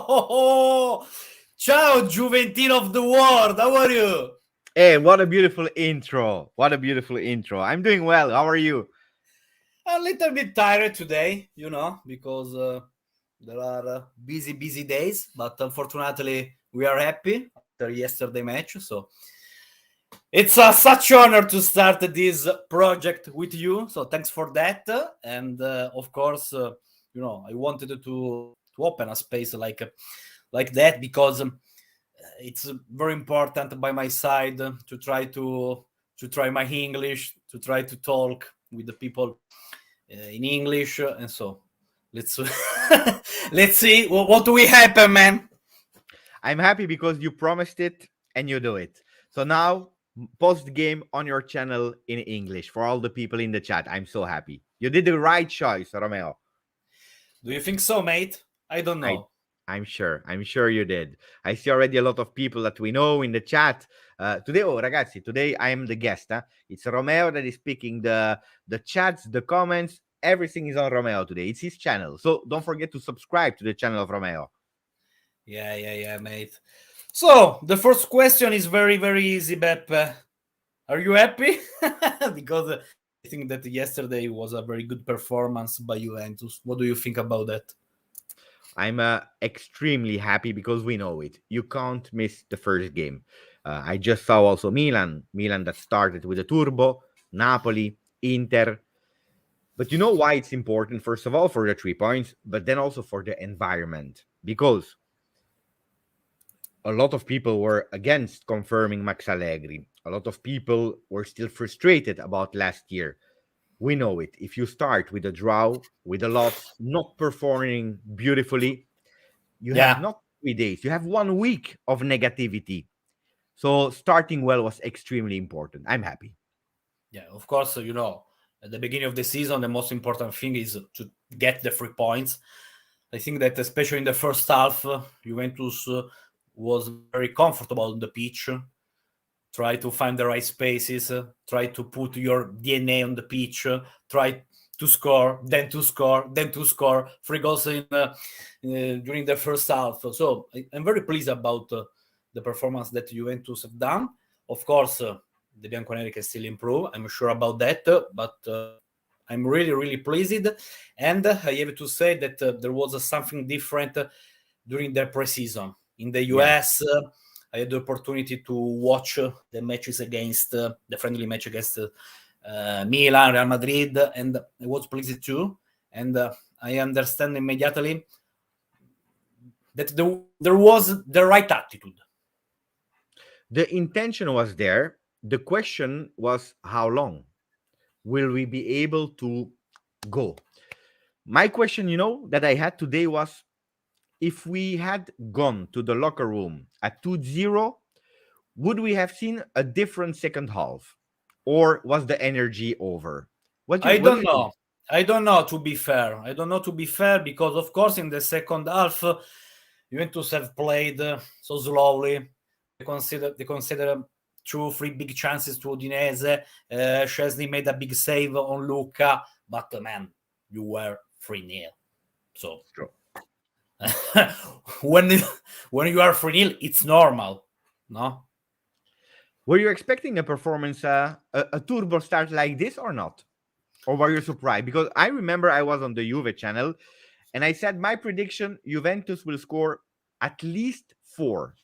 Ciao, Juventino of the world. How are you? Hey, what a beautiful intro. What a beautiful intro. I'm doing well. How are you? A little bit tired today, because there are busy days. But unfortunately, we are happy after yesterday match. So it's such honor to start this project with you. So thanks for that. And of course, I wanted to open a space like that because it's very important by my side to try my English, to try to talk with the people in English, and so let's let's see what will happen, man. I'm happy because you promised it and you do it. So now, post game on your channel in English for all the people in the chat. I'm so happy. You did the right choice, Romeo. Do you think so, mate? I don't I know. I'm sure. I'm sure you did. I see already a lot of people that we know in the chat. Today, ragazzi, today I am the guest. It's Romeo that is picking the chats, the comments. Everything is on Romeo today. It's his channel. So don't forget to subscribe to the channel of Romeo. Yeah, mate. So the first question is very easy, Beppe. Are you happy? Because I think that yesterday was a very good performance by Juventus. What do you think about that? I'm extremely happy because we know it. You can't miss the first game. I just saw also Milan that started with a turbo, Napoli, Inter. But you know why it's important? First of all, for the 3 points, but then also for the environment. Because a lot of people were against confirming Max Allegri. A lot of people were still frustrated about last year. We know it. If you start with a draw, with a loss, not performing beautifully, you have Yeah, not 3 days, you have 1 week of negativity. So starting well was extremely important. I'm happy. yeah. Of course, at the beginning of the season, the most important thing is to get the 3 points. I think that especially in the first half, Juventus was very comfortable on the pitch. Try to find the right spaces, try to put your DNA on the pitch, try to score, then to score, then to score. 3 goals during the first half. So I'm very pleased about the performance that Juventus have done. Of course, the bianconeri can still improve. I'm sure about that, but I'm really pleased. And I have to say that there was something different during the preseason. In the Yeah. US, I had the opportunity to watch the matches against the friendly match against Milan, Real Madrid, and I was pleased too. And I understand immediately that there was the right attitude. The intention was there. The question was how long will we be able to go? My question, that I had today was if we had gone to the locker room at 2-0, would we have seen a different second half? Or was the energy over? I What do don't you think? know. I don't know, to be fair. I don't know, to be fair, because, of course, in the second half, Juventus have played so slowly. They consider 2-3 big chances to Udinese. Szczesny made a big save on Luca, but man, you were 3-0. So True. when you are 3-0, it's normal, no? Were you expecting a performance, a turbo start like this or not? Or were you surprised? Because I remember I was on the Juve channel and I said my prediction Juventus will score at least 4.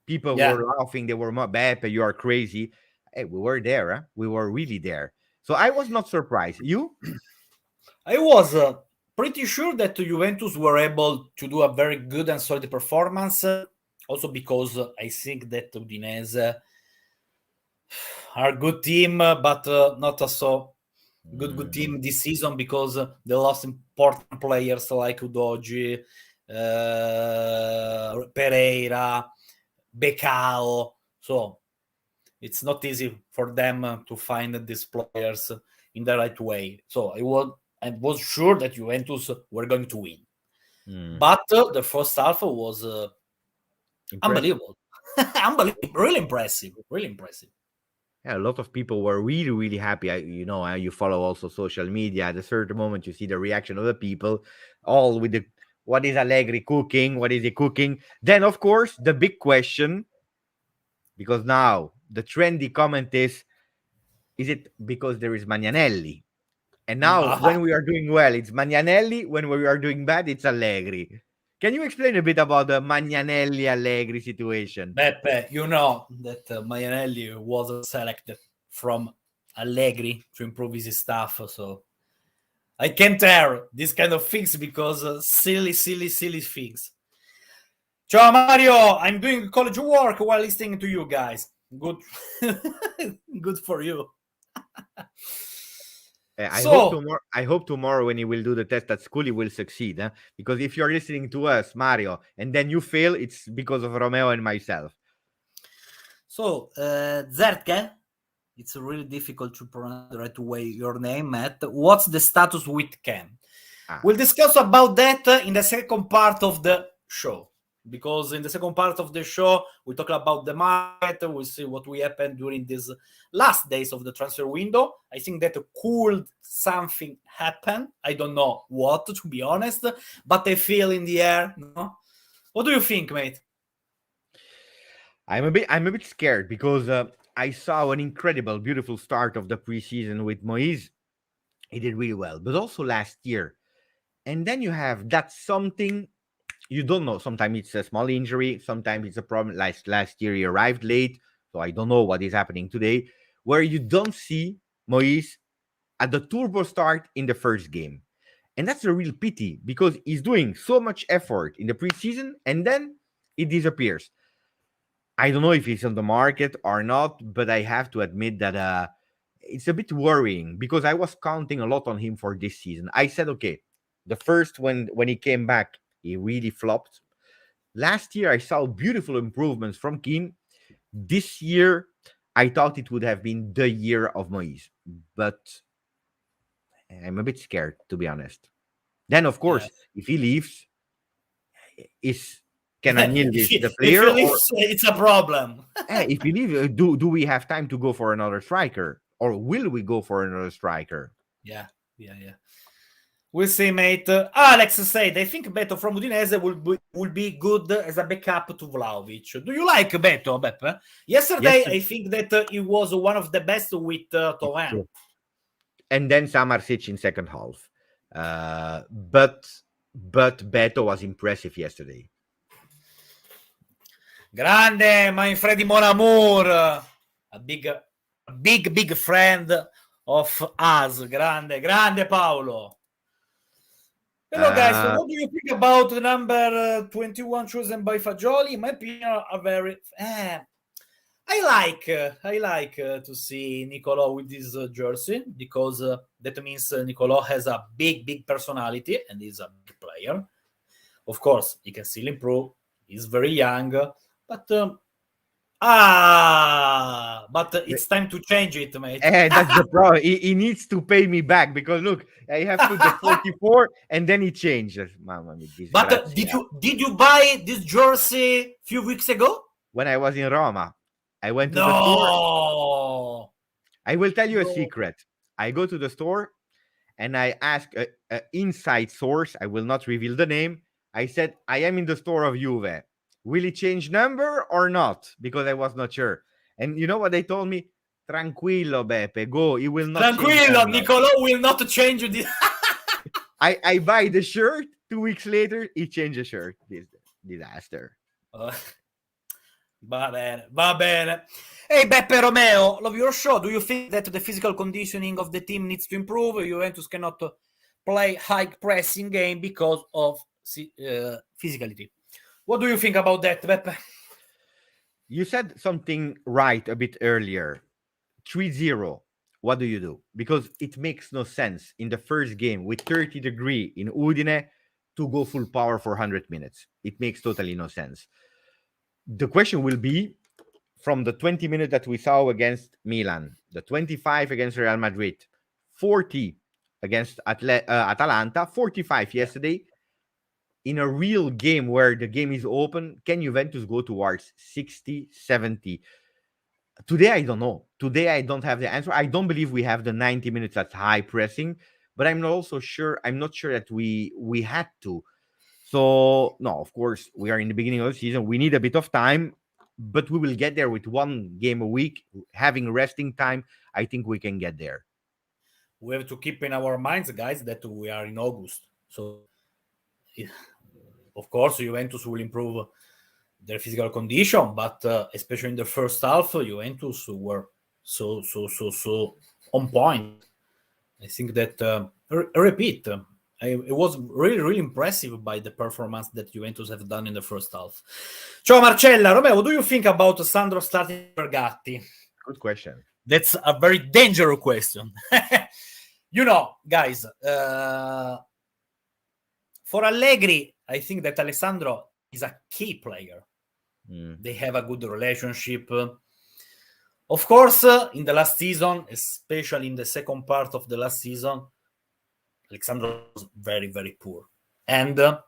People Yeah, were laughing. They were, Beppe, you are crazy. Hey, we were there. Huh? We were really there. So I was not surprised. You? I was pretty sure that Juventus were able to do a very good and solid performance. Also because I think that Udinese are a good team, but not a so good Mhm. team this season because they lost important players like Udogi, Pereira, Becao. So it's not easy for them to find these players in the right way. So I was sure that Juventus were going to win. Mm. But the first half was Impressive. unbelievable. Unbelievable. Really impressive. Really impressive. Yeah, a lot of people were really, really happy. You follow also social media. At a certain moment, you see the reaction of the people, all with the What is Allegri cooking? What is he cooking? Then, of course, the big question, because now the trendy comment is it because there is Magnanelli? And now, when we are doing well, it's Magnanelli. When we are doing bad, it's Allegri. Can you explain a bit about the Magnanelli-Allegri situation? Beppe, you know that Magnanelli was selected from Allegri to improve his staff, so I can't air this kind of things because silly things. Ciao Mario, I'm doing college work while listening to you guys. Good, good for you. I hope tomorrow when he will do the test at school, he will succeed. Because if you're listening to us, Mario, and then you fail, it's because of Romeo and myself. So, Zertke, it's really difficult to pronounce the right way your name, Matt. What's the status with Cam? We'll discuss about that in the second part of the show. Because in the second part of the show, we talk about the market. We'll see what will happen during these last days of the transfer window. I think that could something happen. I don't know what, to be honest, but I feel in the air. No? What do you think, mate? I'm a bit scared because I saw an incredible, beautiful start of the preseason with Moise. He did really well, but also last year. And then you have that something you don't know. Sometimes it's a small injury. Sometimes it's a problem. Like last year, he arrived late. So I don't know what is happening today, where you don't see Moise at the turbo start in the first game. And that's a real pity because he's doing so much effort in the preseason and then it disappears. I don't know if he's on the market or not, but I have to admit that it's a bit worrying because I was counting a lot on him for this season. I said, okay, the first when he came back, he really flopped. Last year, I saw beautiful improvements from Keane. This year, I thought it would have been the year of Moise, but I'm a bit scared, to be honest. Then, of course, if he leaves, can Agnelli leave the player? If he leaves, it's a problem. If he leaves, do we have time to go for another striker? Or will we go for another striker? Yeah. We'll see, mate. Alex said, I think Beto from Udinese will be good as a backup to Vlahovic. Do you like Beto, Beppe? Yesterday, I think that he was one of the best with Tovan. And then Samarsic in second half. But Beto was impressive yesterday. Grande, my Freddy Mon Amour. A big friend of us. Grande Paolo. Hello guys, so what do you think about the number 21 chosen by Fagioli? In my opinion, a very I like to see Nicolò with this jersey because that means Nicolò has a big personality and is a big player. Of course, he can still improve. He's very young, but it's time to change it, mate. That's the problem. He needs to pay me back because look, I have put the 44 and then he changes. But did you buy this jersey a few weeks ago? When I was in Roma, I went to the store. I will tell you a secret. I go to the store and I ask an inside source. I will not reveal the name. I said, I am in the store of Juve. Will he change number or not? Because I was not sure. And you know what they told me? Tranquillo, Beppe, go. He will not Tranquillo, Nicolò will not change the... I buy the shirt. 2 weeks later, he changed the shirt. This disaster. Va bene. Hey, Beppe Romeo, love your show. Do you think that the physical conditioning of the team needs to improve? Juventus cannot play high pressing game because of physicality. What do you think about that, Beppe? You said something right a bit earlier. 3-0. What do you do? Because it makes no sense in the first game with 30 degrees in Udine to go full power for 100 minutes. It makes totally no sense. The question will be from the 20 minutes that we saw against Milan, the 25 against Real Madrid, 40 against Atalanta, 45 yesterday. In a real game where the game is open, can Juventus go towards 60, 70? Today, I don't know. Today, I don't have the answer. I don't believe we have the 90 minutes at high pressing, but I'm not sure that we had to. So, no, of course, we are in the beginning of the season. We need a bit of time, but we will get there with one game a week, having resting time. I think we can get there. We have to keep in our minds, guys, that we are in August. So, of course, Juventus will improve their physical condition, but especially in the first half, Juventus were so on point. I think that repeat. It was really impressive by the performance that Juventus have done in the first half. Ciao Marcella, Romeo, what do you think about Sandro starting for Gatti? Good question. That's a very dangerous question. Guys, for Allegri, I think that Alessandro is a key player. They have a good relationship. Of course, in the last season, especially in the second part of the last season, Alessandro was very poor. And, of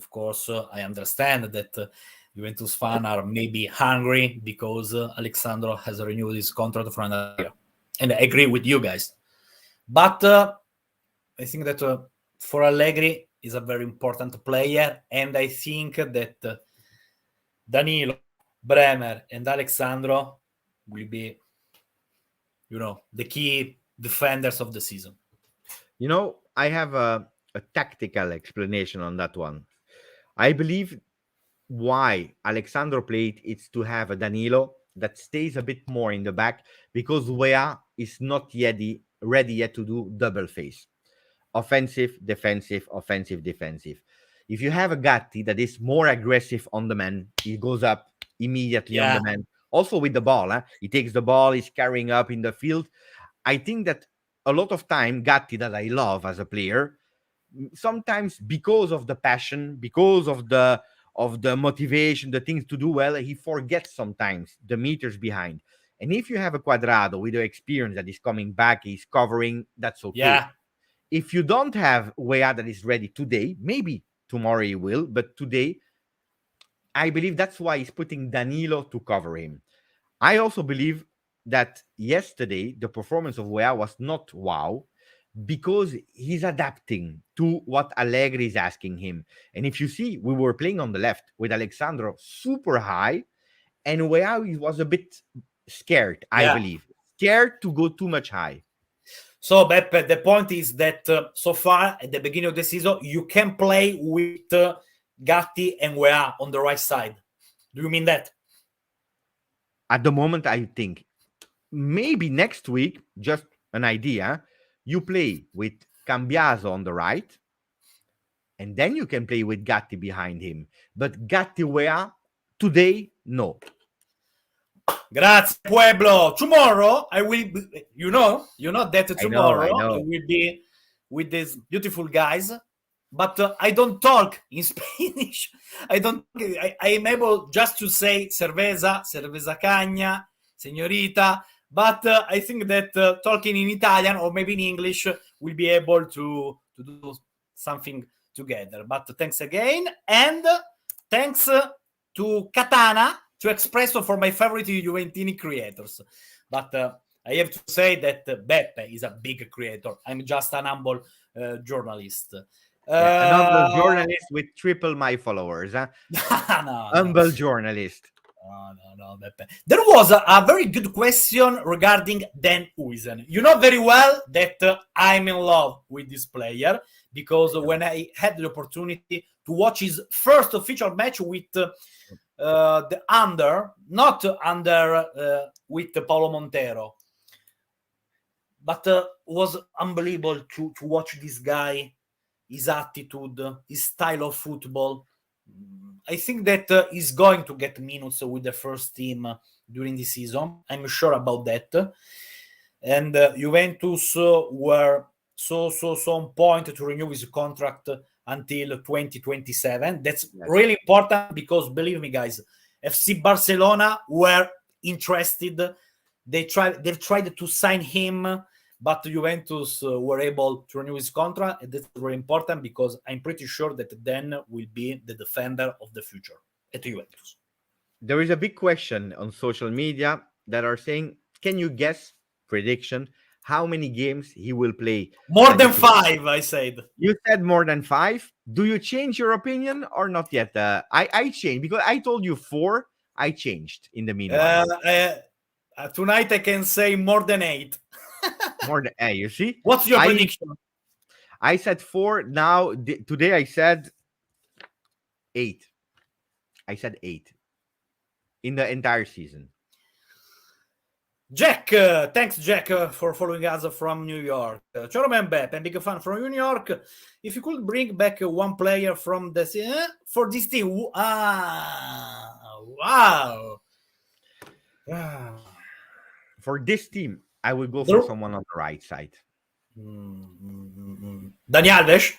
course, I understand that Juventus fans are maybe hungry because Alessandro has renewed his contract for another year. And I agree with you guys. But I think that for Allegri, is a very important player. And I think that Danilo, Bremer, and Alessandro will be, the key defenders of the season. I have a tactical explanation on that one. I believe why Alexandro played is to have a Danilo that stays a bit more in the back, because Wea is not yet ready yet to do double face. Offensive, defensive, offensive, defensive. If you have a Gatti that is more aggressive on the man, he goes up immediately on the man. Also with the ball, he takes the ball, he's carrying up in the field. I think that a lot of time, Gatti, that I love as a player, sometimes because of the passion, because of the motivation, the things to do well, he forgets sometimes the meters behind. And if you have a Quadrado with the experience that is coming back, he's covering, that's okay. Yeah. If you don't have Wea that is ready today, maybe tomorrow he will, but today, I believe that's why he's putting Danilo to cover him. I also believe that yesterday, the performance of Wea was not wow, because he's adapting to what Allegri is asking him. And if you see, we were playing on the left with Alexandro super high, and Wea was a bit scared, I believe. Scared to go too much high. So, Beppe, the point is that so far, at the beginning of the season, you can play with Gatti and Wea on the right side. Do you mean that? At the moment, I think. Maybe next week, just an idea, you play with Cambiaso on the right, and then you can play with Gatti behind him. But Gatti Wea, today, no. Grazie, Pueblo. Tomorrow, I will be, you know that tomorrow I will be with these beautiful guys, but I don't talk in Spanish. I am able just to say cerveza caña, señorita, but I think that talking in Italian or maybe in English will be able to do something together. But thanks again, and thanks to Katana, to Espresso for my favorite Juventini creators. But I have to say that Beppe is a big creator. I'm just an humble journalist. An humble journalist with triple my followers. No, humble journalist. No, Beppe. There was a very good question regarding Dan Huijsen. You know very well that I'm in love with this player, because when I had the opportunity to watch his first official match with the not under with Paulo Montero, but was unbelievable to watch this guy, his attitude, his style of football. I think that he's going to get minutes with the first team during the season. I'm sure about that. And Juventus were so on point to renew his contract until 2027. That's really important, because believe me, guys, FC Barcelona were interested. They've tried to sign him, but Juventus were able to renew his contract. And that's very important, because I'm pretty sure that Dan will be the defender of the future at Juventus. There is a big question on social media that are saying, can you guess prediction how many games he will play. More than 5, I said. You said more than 5. Do you change your opinion or not yet? I changed because I told you 4. I changed in the meanwhile. Tonight I can say more than 8. More than 8, you see? What's your prediction? I said 4. Now, today I said 8. I said 8 in the entire season. Jack, thanks Jack for following us from New York. Ciao Romeo and Beppe, I'm a big fan from New York. If you could bring back one player from the for this team, wow. For this team, I would go for someone on the right side. Dani Alves?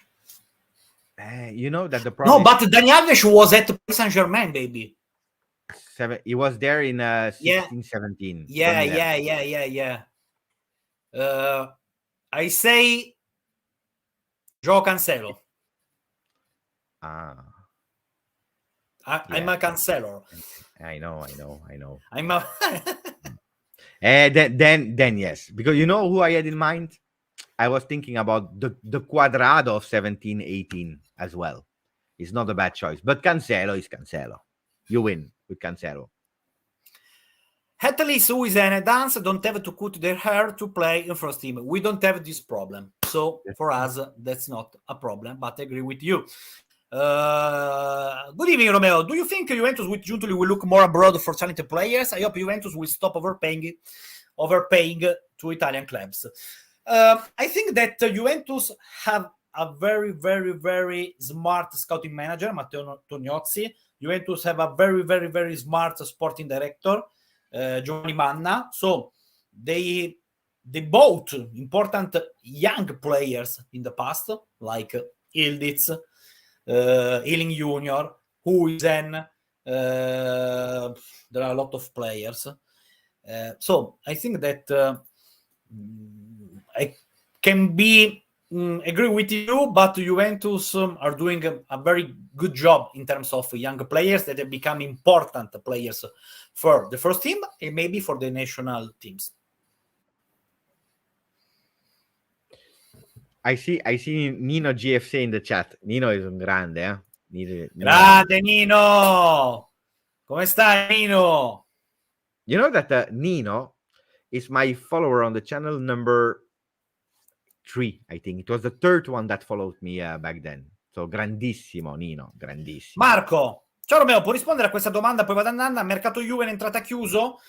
You know that the problem. No, but Dani Alves was at Paris Saint-Germain, baby. He was there in 16-17. Yeah. I say Joao Cancelo. I'm a Cancelo. I know. I'm a then yes, because you know who I had in mind? I was thinking about the Cuadrado of 17-18 as well. It's not a bad choice, but Cancelo is Cancelo. You win with Cancelo. At least who is in a dance don't have to cut their hair to play in first team. We don't have this problem. So for us, that's not a problem, but I agree with you. Good evening, Romeo. Do you think Juventus with Giuntoli will look more abroad for talented players? I hope Juventus will stop overpaying to Italian clubs. I think that Juventus have a very, very, very smart scouting manager, Matteo Tognozzi. Juventus have a very, very, very smart sporting director, Giovanni Manna. So they bought important young players in the past, like Ildiz, Ealing Junior, Huijsen. There are a lot of players. So I think that I can agree with you, but Juventus are doing a very good job in terms of young players that have become important players for the first team and maybe for the national teams. I see Nino GFC in the chat. Nino is un grande, eh? Grande Nino! Come stai, Nino? You know that Nino is my follower on the channel number 3, I think. It was the 3rd one that followed me back then. So, grandissimo, Nino, grandissimo. Marco, ciao Romeo, può rispondere a questa domanda? Poi vado andando. Mercato Juve in entrata chiuso.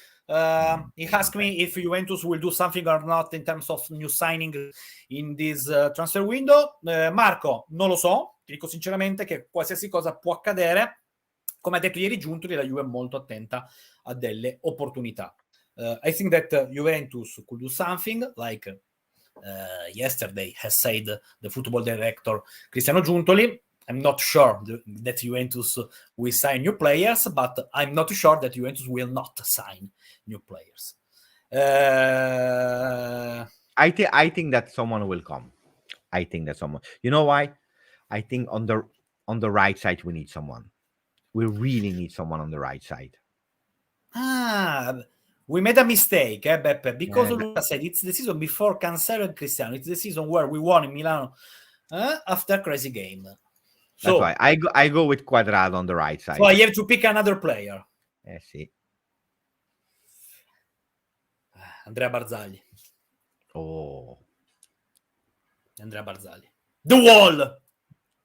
He asked me if Juventus will do something or not in terms of new signing in this transfer window. Marco, non lo so. Ti dico sinceramente che qualsiasi cosa può accadere. Come ha detto ieri Giuntoli, la Juve è molto attenta a delle opportunità. I think that Juventus could do something like yesterday has said the football director Cristiano Giuntoli. I'm not sure that Juventus will sign new players, but I'm not sure that Juventus will not sign new players. I think that someone will come. I think that someone. You know why? I think on the right side we need someone. We really need someone on the right side. We made a mistake, Beppe, because Luca said it's the season before Cancelo and Cristiano. It's the season where we won in Milano after a crazy game. So that's why I go with Cuadrado on the right side. So I have to pick another player. See. Andrea Barzagli. Oh. Andrea Barzagli. The Wall.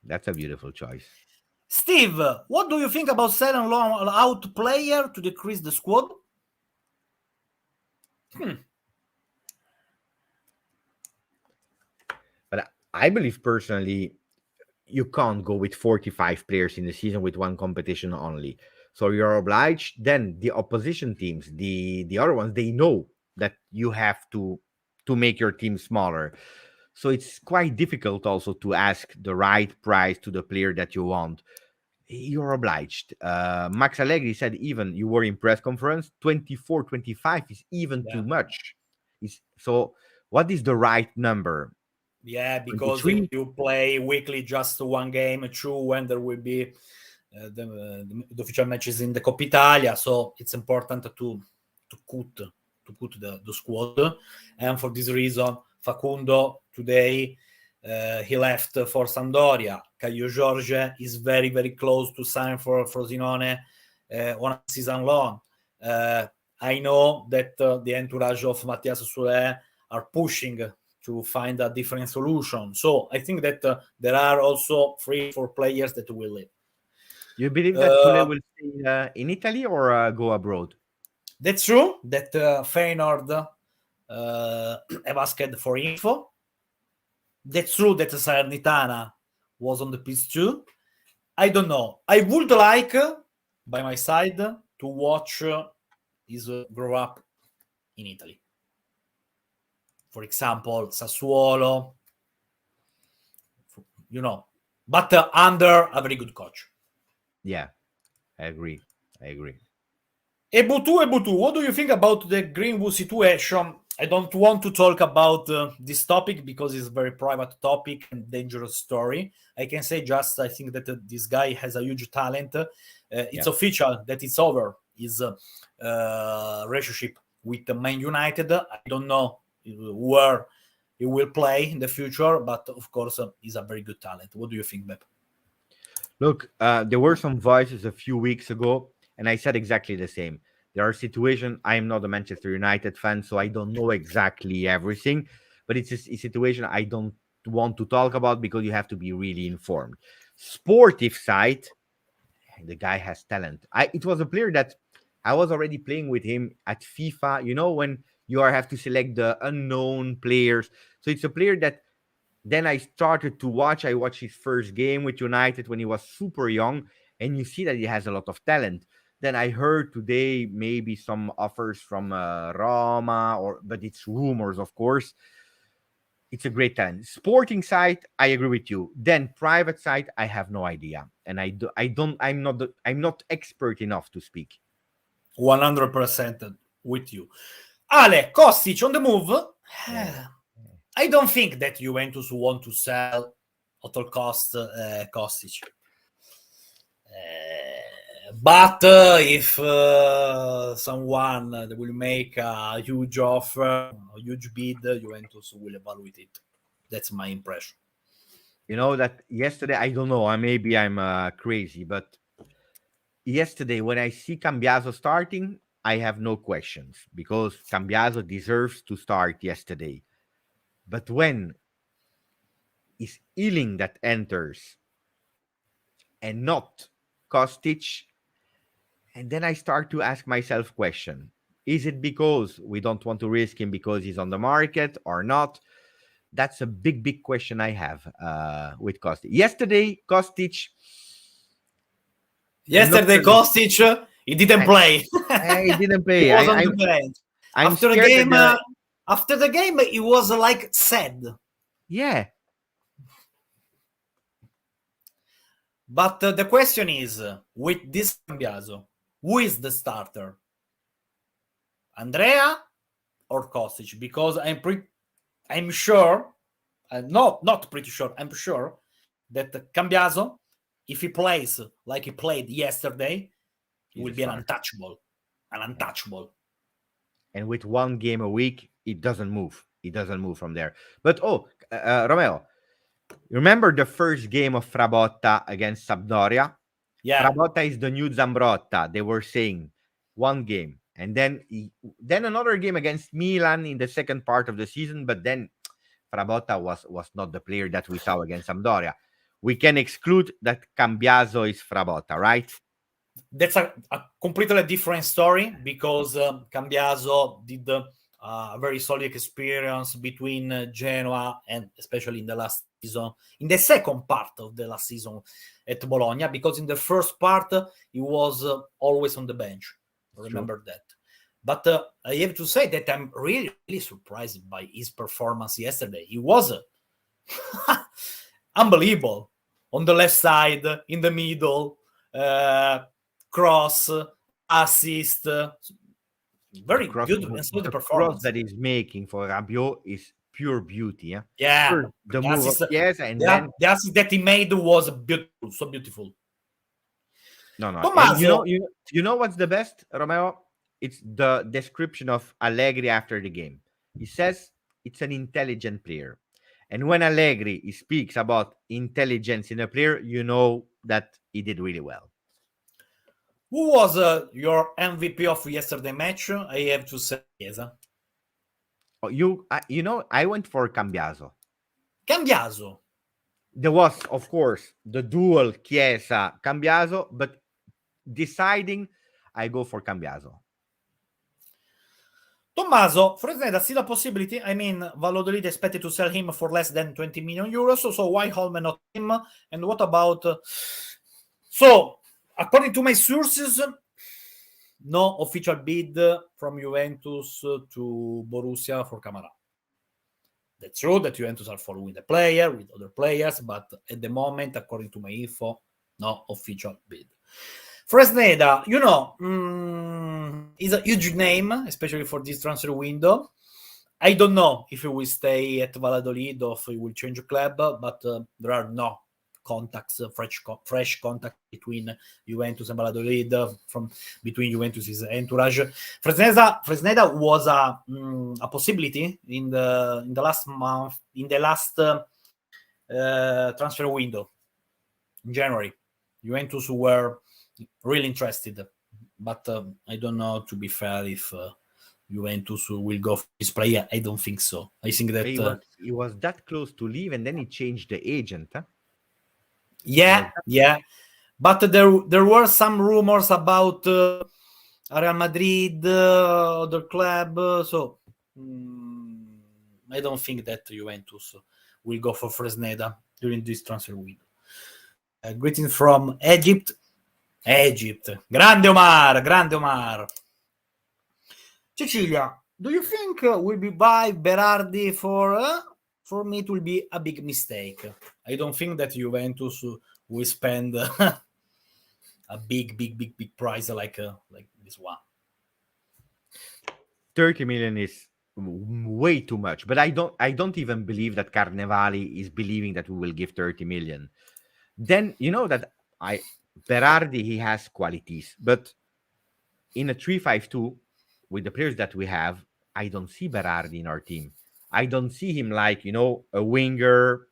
That's a beautiful choice. Steve, what do you think about selling out player to decrease the squad? But I believe personally, you can't go with 45 players in the season with one competition only. So you're obliged. Then the opposition teams, the other ones, they know that you have to make your team smaller. So it's quite difficult also to ask the right price to the player that you want. You're obliged. Max Allegri said even you were in press conference, 24, 25 is even too much. So what is the right number? Yeah, because if you play weekly just one game, when there will be the official matches in the Coppa Italia, so it's important to to put the squad. And for this reason, Facundo today, he left for Sampdoria. Caio Jorge is very, very close to sign for Frosinone on a season loan. I know that the entourage of Mathias Soler are pushing to find a different solution. So I think that there are also 3-4 players that will leave. You believe that Sule will stay in Italy or go abroad? That's true that Feyenoord have asked for info. That's true that Salernitana was on the pitch too. I don't know. I would like, by my side, to watch his grow up in Italy. For example, Sassuolo, but under a very good coach. Yeah, I agree. Ebutu, what do you think about the Greenwood situation? I don't want to talk about this topic because it's a very private topic and dangerous story. I can say just I think that this guy has a huge talent. It's official that it's over. His relationship with Man United. I don't know where he will play in the future, but of course he's a very good talent. What do you think, Beb? Look, there were some voices a few weeks ago, and I said exactly the same. There are situations, I am not a Manchester United fan, so I don't know exactly everything, but it's a situation I don't want to talk about because you have to be really informed. Sportive side, the guy has talent. It was a player that I was already playing with him at FIFA, when you have to select the unknown players. So it's a player that then I started to watch. I watched his first game with United when he was super young, and you see that he has a lot of talent. Then I heard today maybe some offers from Roma, but it's rumors, of course. It's a great talent. Sporting side, I agree with you. Then private side, I have no idea, and I'm not expert enough to speak. 100% with you. Ale, Kostic on the move. I don't think that Juventus want to sell at all cost Kostic. But if someone will make a huge offer, a huge bid, Juventus will evaluate it. That's my impression. That yesterday, I don't know, maybe I'm crazy, but yesterday when I see Cambiaso starting, I have no questions because Cambiaso deserves to start yesterday. But when is Ealing that enters and not Kostic, and then I start to ask myself question. Is it because we don't want to risk him because he's on the market or not? That's a big, big question I have with Kostic. Yesterday, Kostic... Kostic, he didn't play. He didn't play. He was on the bench. After the game, he was like sad. Yeah. But the question is, with this Cambiaso, who is the starter? Andrea or Kostic? Because I'm sure, not pretty sure, I'm sure that Cambiaso, if he plays like he played yesterday, he will be an untouchable. And with one game a week, it doesn't move. It doesn't move from there. But, Romeo, remember the first game of Frabotta against Sampdoria? Yeah. Frabotta is the new Zambrotta. They were saying one game. And then another game against Milan in the second part of the season. But then Frabotta was not the player that we saw against Sampdoria. We can exclude that Cambiaso is Frabotta, right? That's a completely different story because Cambiaso did a very solid experience between Genoa and especially in the last season, in the second part of the last season at Bologna, because in the first part he was always on the bench. Remember that. But I have to say that I'm really, really surprised by his performance yesterday. He was unbelievable on the left side, in the middle, cross, assist. Very good and solid performance. Cross that he's making for Rabiot is pure beauty. Yeah. First, the move and then the assist that he made was beautiful, so beautiful. No. Tommaso, You know what's the best, Romeo? it's the description of Allegri after the game. He says it's an intelligent player. And when Allegri speaks about intelligence in a player, you know that he did really well. Who was your MVP of yesterday match? I have to say Chiesa. Oh, I went for Cambiaso. Cambiaso. There was, of course, the duel Chiesa Cambiaso, but deciding, I go for Cambiaso. Tommaso, Fresneda still a possibility. I mean, Valladolid expected to sell him for less than 20 million euros. So why Holman not him? And what about? So, according to my sources, no official bid from Juventus to Borussia for Camara. That's true that Juventus are following the player with other players, but at the moment, according to my info, no official bid. Fresneda, is a huge name, especially for this transfer window. I don't know if he will stay at Valladolid or if he will change club, but there are no contacts, fresh contact between Juventus and Valladolid, between Juventus' entourage. Fresneda was a possibility in the last month, in the last transfer window in January. Juventus were really interested, but I don't know, to be fair, if Juventus will go for this player. I don't think so. I think that he was that close to leave, and then he changed the agent. Huh? Yeah. But there were some rumors about Real Madrid, other club. So I don't think that Juventus will go for Fresneda during this transfer window. Greeting from Egypt. Grande Omar. Cecilia, do you think we'll be buy Berardi for me? It will be a big mistake. I don't think that Juventus will spend a big price like this one. 30 million is way too much, but I don't even believe that Carnevali is believing that we will give 30 million. Then that Berardi, he has qualities, but in a 3-5-2 with the players that we have, I don't see Berardi in our team. I don't see him like a winger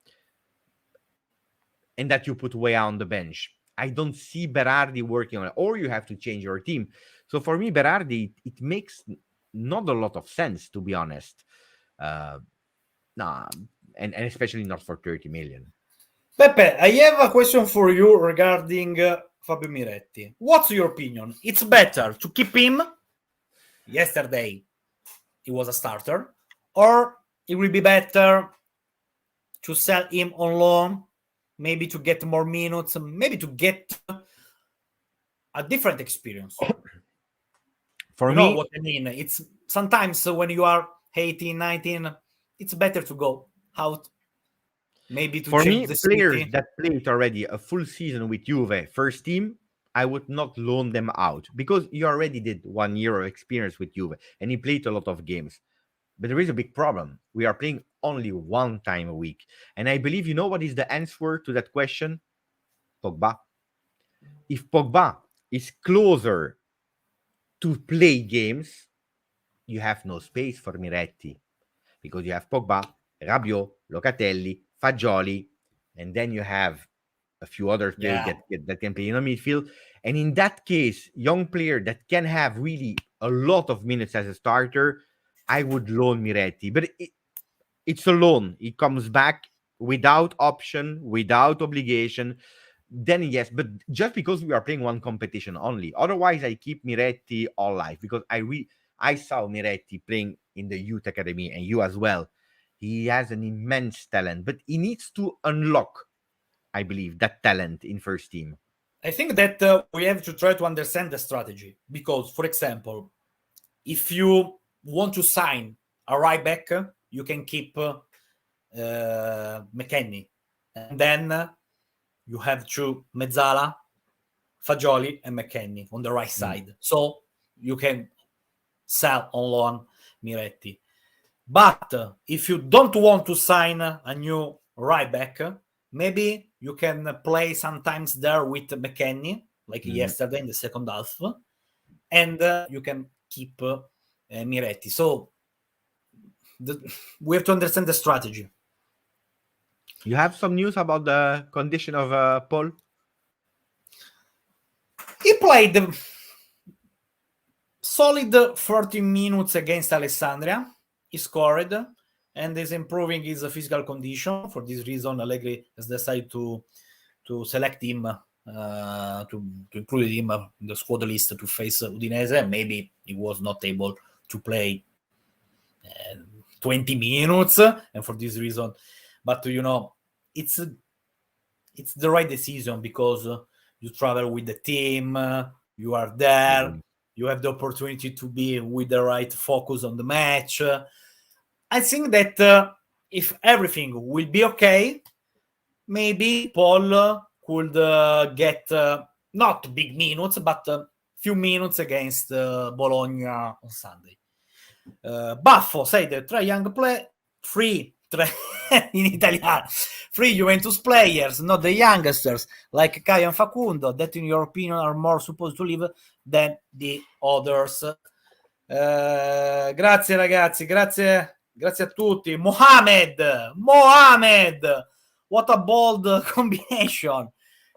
and that you put way on the bench. I don't see Berardi working on it, or you have to change your team. So for me, Berardi, it makes not a lot of sense, to be honest. And especially not for 30 million. Pepe, I have a question for you regarding Fabio Miretti. What's your opinion? It's better to keep him. Yesterday, he was a starter, or it will be better to sell him on loan, maybe to get more minutes, maybe to get a different experience. For you me, know what I mean? It's sometimes when you are 18, 19, it's better to go out. Maybe to for change me, the players city. that played already a full season with Juve first team, I would not loan them out because you already did 1 year of experience with Juve and he played a lot of games. But there is a big problem. We are playing only one time a week. And I believe, what is the answer to that question? Pogba. If Pogba is closer to play games, you have no space for Miretti because you have Pogba, Rabiot, Locatelli, Fagioli, and then you have a few other players that can play in the midfield. And in that case, young player that can have really a lot of minutes as a starter, I would loan Miretti. But it's a loan. He comes back without option, without obligation. Then yes, but just because we are playing one competition only. Otherwise, I keep Miretti all life because I saw Miretti playing in the youth academy and you as well. He has an immense talent, but he needs to unlock, I believe, that talent in first team. I think that we have to try to understand the strategy because, for example, if you want to sign a right back, you can keep McKennie, and then you have two Mezzala, Fagioli, and McKennie on the right side. So you can sell on loan Miretti. But if you don't want to sign a new right back, maybe you can play sometimes there with McKennie, like yesterday in the second half, and you can keep Miretti. So we have to understand the strategy. You have some news about the condition of Paul? He played solid 40 minutes against Alessandria. He scored and is improving his physical condition. For this reason, Allegri has decided to select him, to include him in the squad list to face Udinese. Maybe he was not able to play 20 minutes, and for this reason, but it's the right decision, because you travel with the team, you are there, you have the opportunity to be with the right focus on the match. I think that if everything will be okay, maybe Paul could get not big minutes, but few minutes against Bologna on Sunday. Baffo said three in Italiano, 3 Juventus players, not the youngsters like Kai and Facundo, that in your opinion are more supposed to leave than the others. Grazie ragazzi, grazie a tutti. Mohamed, what a bold combination.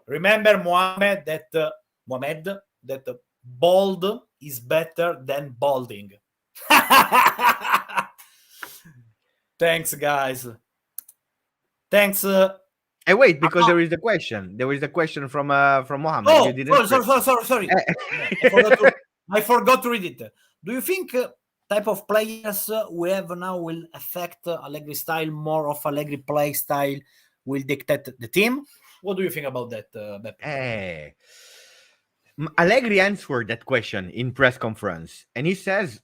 Remember, Mohamed, that bold is better than balding. Thanks, guys. Thanks. Hey, wait, because there is the question. There is the question from Mohammed. Oh, you didn't sorry. I forgot to read it. Do you think type of players we have now will affect Allegri style? More of Allegri play style will dictate the team? What do you think about that, Beppe? Allegri answered that question in press conference, and he says,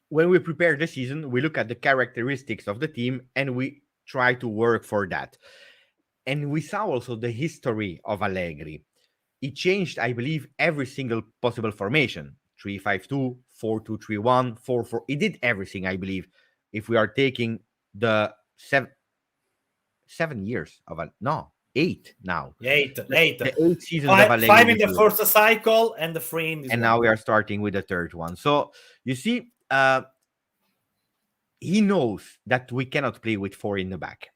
when we prepare the season, we look at the characteristics of the team and we try to work for that. And we saw also the history of Allegri. He changed, I believe, every single possible formation. 3-5-2, 4-2-3-1, 4-4. He did everything, I believe. If we are taking the 7 years of no, 8 now. 8. The 8 seasons of Allegri. 5 in the first cycle and the 3 in this and one. Now we are starting with the third one. So you see, he knows that we cannot play with 4 in the back.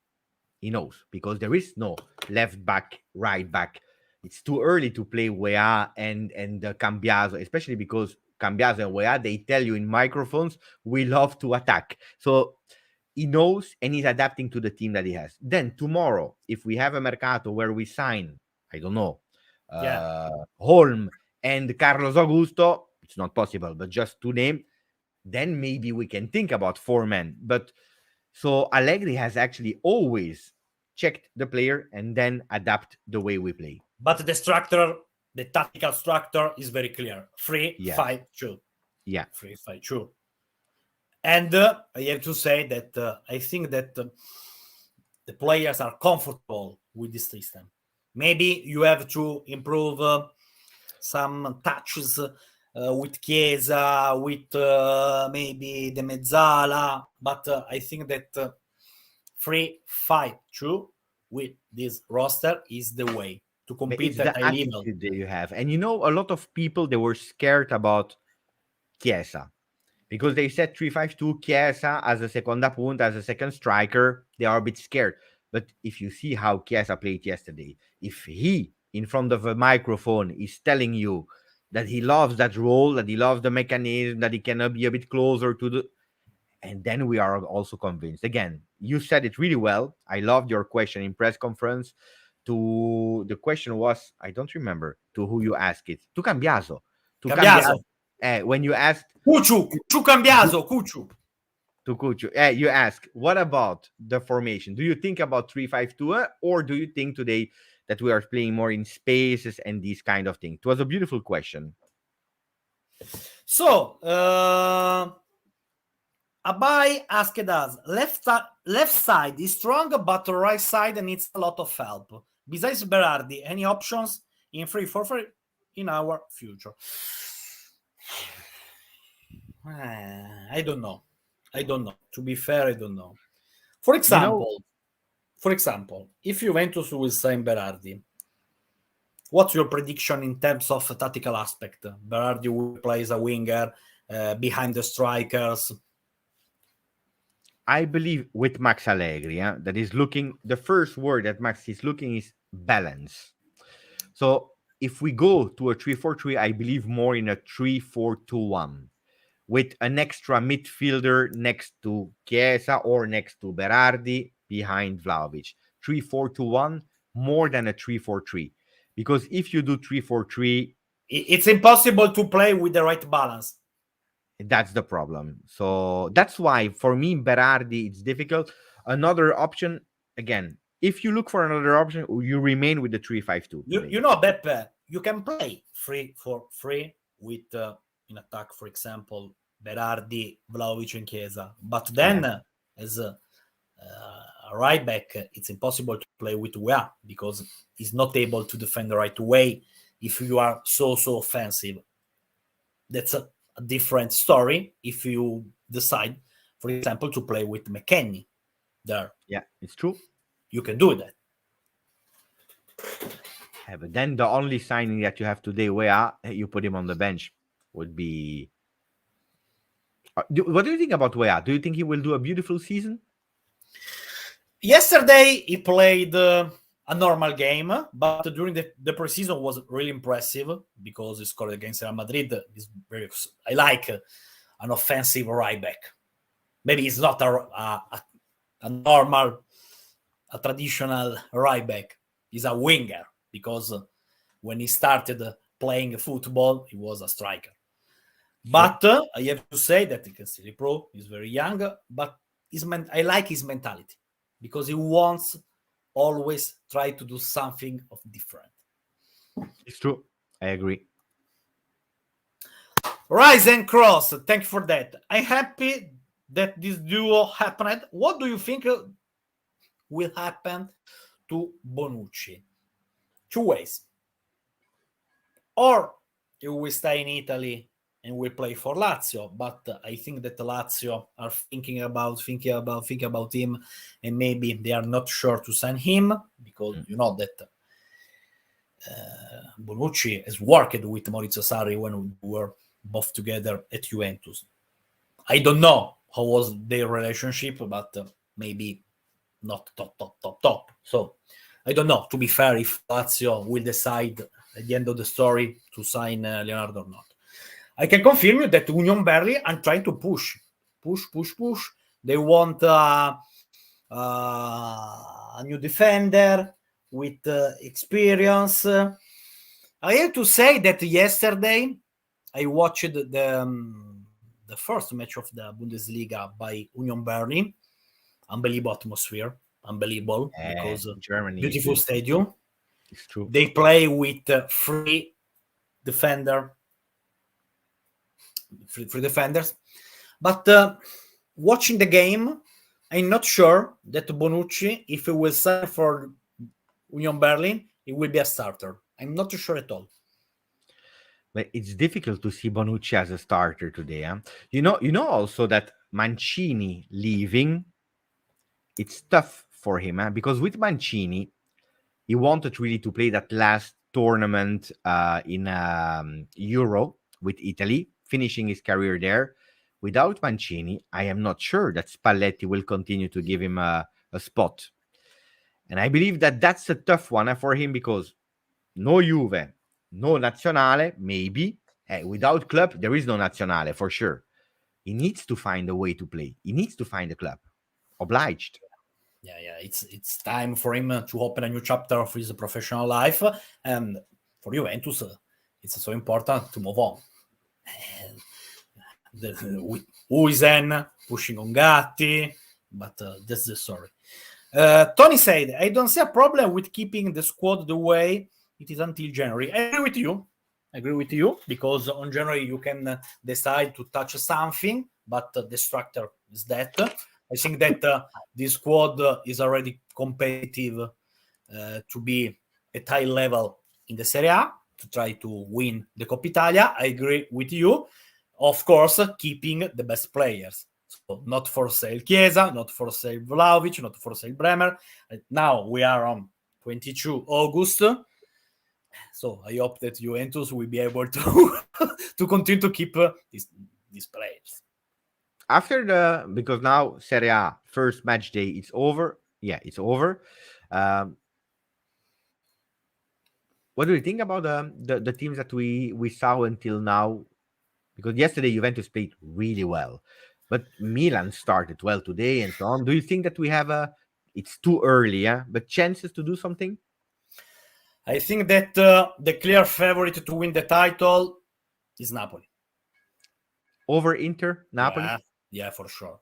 He knows, because there is no left back, right back. It's too early to play Weah and Cambiasers, especially because Cambiasers and Weah, they tell you in microphones, we love to attack. So he knows, and he's adapting to the team that he has. Then tomorrow, if we have a mercato where we sign, I don't know, Holm and Carlos Augusto, it's not possible, but just to name, then maybe we can think about 4 men. But so Allegri has actually always checked the player and then adapt the way we play. But the structure, the tactical structure is very clear. 3-5-2. Yeah. 3-5-2. And I have to say that I think that the players are comfortable with this system. Maybe you have to improve some touches with Chiesa, with maybe the Mezzala, but I think that 3-5-2 with this roster is the way to compete at high level. That you have. And a lot of people, they were scared about Chiesa because they said 3-5-2, Chiesa as a seconda punta, as a second striker. They are a bit scared. But if you see how Chiesa played yesterday, if he, in front of a microphone, is telling you that he loves that role, that he loves the mechanism, that he can be a bit closer to the... And then we are also convinced. Again, you said it really well. I loved your question in press conference. The question was, I don't remember to who you asked it. To Cambiaso. When you asked... Cucciu Cambiaso. To Cucciu. You ask, what about the formation? Do you think about 3-5-2 or do you think today that we are playing more in spaces and these kind of things? It was a beautiful question. So, Abai asked us, left side is strong, but the right side needs a lot of help. Besides Berardi, any options in 3-4-3 in our future? I don't know. To be fair, I don't know. For example, if Juventus will sign Berardi, What's your prediction in terms of tactical aspect? Berardi will play as a winger behind the strikers. I believe with Max Allegri, that is looking, the first word that Max is looking is balance. So if we go to a 3-4-3, I believe more in a 3-4-2-1 with an extra midfielder next to Chiesa or next to Berardi behind Vlahovic. 3-4-2-1 more than a 3-4-3. Because if you do 3-4-3, it's impossible to play with the right balance. that's the problem. So that's why for me, Berardi, it's difficult. Another option, again, if you look for another option, you remain with the 3-5-2. You know, Beppe, you can play 3-4-3 with in attack, for example, Berardi, Vlahovic, and Chiesa. But then, as a right back, it's impossible to play with Weah because he's not able to defend the right way if you are so offensive. That's a different story if you decide, for example, to play with McKennie there. Yeah, it's true. You can do that. Yeah, but then the only signing that you have today, where you put him on the bench, would be. What do you think about Weah? Do you think he will do a beautiful season? Yesterday, he played a normal game, but during the preseason was really impressive because he scored against Real Madrid. I like an offensive right back. Maybe it's not a normal, a traditional right back. He's a winger because when he started playing football, he was a striker. But I have to say that he can still improve. He's very young, but I like his mentality because he wants always try to do something of different. It's true. I agree. Rise and Cross, thank you for that. I'm happy that this duo happened. What do you think will happen to Bonucci? Two ways. Or he will stay in Italy and will play for Lazio, but I think that Lazio are thinking about him, and maybe they are not sure to sign him because you know that Bonucci has worked with Maurizio Sarri when we were both together at Juventus. I don't know how was their relationship, but maybe not top. So I don't know, to be fair, if Lazio will decide at the end of the story to sign Leonardo or not. I can confirm you that Union Berlin are trying to push. They want a new defender with experience. I have to say that yesterday I watched the first match of the Bundesliga by Union Berlin. Unbelievable atmosphere. Unbelievable. Because Germany, beautiful stadium. It's true. They play with three defenders. But watching the game, I'm not sure that Bonucci, if he will sign for Union Berlin, he will be a starter. I'm not sure at all. But it's difficult to see Bonucci as a starter today. Huh? You know also that Mancini leaving, it's tough for him, huh? Because with Mancini, he wanted really to play that last tournament in Euro with Italy, finishing his career there. Without Mancini, I am not sure that Spalletti will continue to give him a spot. And I believe that that's a tough one for him because no Juve, no Nazionale, maybe. Without club, there is no Nazionale for sure. He needs to find a way to play. He needs to find a club. Obliged. Yeah. It's time for him to open a new chapter of his professional life. And for Juventus, it's so important to move on. Uisen pushing on Gatti, but that's the story. Tony said, I don't see a problem with keeping the squad the way it is until January. I agree with you because on January you can decide to touch something, but the structure is that. I think that this squad is already competitive to be at high level in the Serie A to try to win the Coppa Italia. I agree with you. Of course, keeping the best players. So not for sale Chiesa, not for sale Vlahovic, not for sale Bremer. Now we are on 22 August. So I hope that Juventus will be able to to continue to keep these players. Because now Serie A first match day, it's over. Yeah, it's over. What do you think about the teams that we saw until now? Because yesterday Juventus played really well, but Milan started well today and so on. Do you think that we have it's too early, yeah, but chances to do something? I think that the clear favorite to win the title is Napoli. Over Inter, Napoli? Yeah, for sure.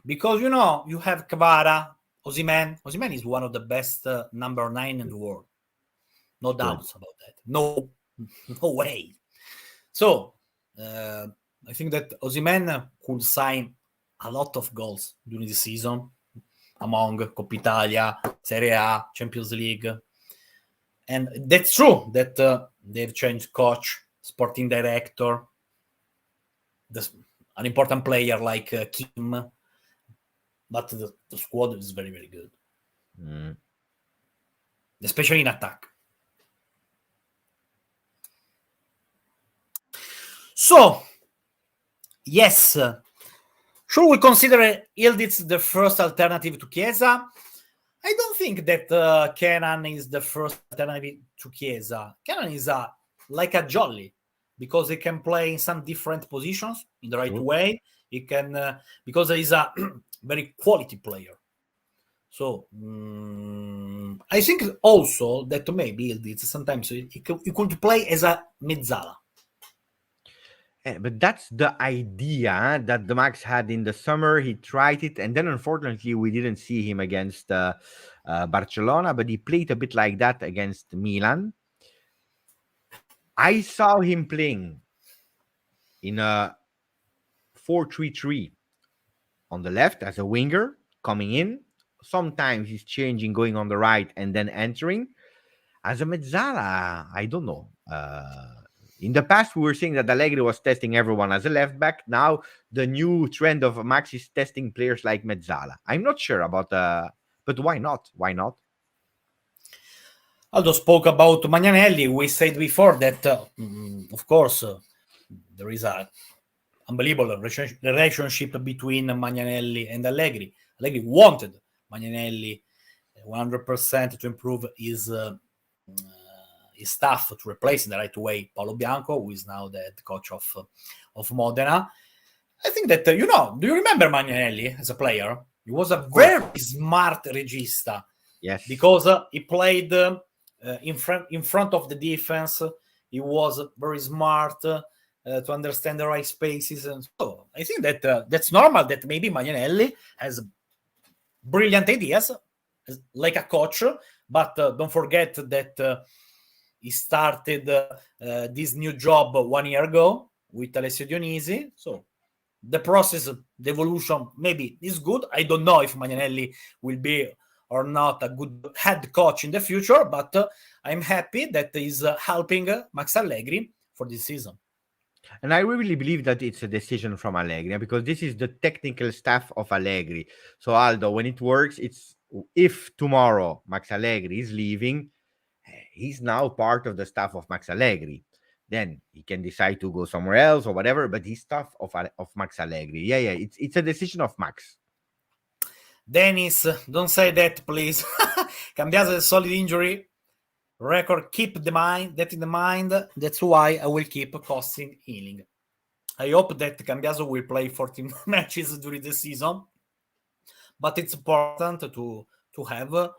Because, you have Kvara, Osimhen. Osimhen is one of the best number 9 in the world. No doubts about that. No way. So, I think that Osimhen could sign a lot of goals during the season among Coppa Italia, Serie A, Champions League. And that's true that they've changed coach, sporting director, an important player like Kim, but the squad is very, very good, especially in attack. So, yes, should we consider Yildiz the first alternative to Chiesa? I don't think that Kenan is the first alternative to Chiesa. Kenan is like a Jolly, because he can play in some different positions in the right way. He can, because he's a very quality player. So I think also that maybe sometimes he could play as a mezzala. But that's the idea that the Max had in the summer. He tried it, and then unfortunately we didn't see him against Barcelona, but he played a bit like that against Milan. I saw him playing in a 4-3-3 on the left as a winger, coming in. Sometimes he's changing, going on the right, and then entering. As a mezzala, I don't know. In the past, we were saying that Allegri was testing everyone as a left back. Now, the new trend of Max is testing players like mezzala. I'm not sure about, but why not? Why not? Aldo spoke about Magnanelli. We said before that, of course, there is a unbelievable relationship between Magnanelli and Allegri. Allegri wanted Magnanelli 100% to improve his staff, to replace in the right way Paolo Bianco, who is now the head coach of Modena. I think that, do you remember Magnanelli as a player? He was a very smart regista. Yes. Because he played in front of the defense. He was very smart to understand the right spaces. And so I think that that's normal that maybe Magnanelli has brilliant ideas like a coach, but don't forget that he started this new job 1 year ago with Alessio Dionisi. So the process, the evolution maybe is good. I don't know if Magnanelli will be or not a good head coach in the future, but I'm happy that he's helping Max Allegri for this season. And I really believe that it's a decision from Allegri, because this is the technical staff of Allegri. So Aldo, when it works, it's if tomorrow Max Allegri is leaving, he's now part of the staff of Max Allegri. Then he can decide to go somewhere else or whatever, but he's staff of Max Allegri. Yeah, it's a decision of Max. Dennis, don't say that, please. Cambiasers a solid injury record. Keep that in the mind. That's why I will keep costing healing. I hope that Cambiaso will play 14 matches during the season, but it's important to have a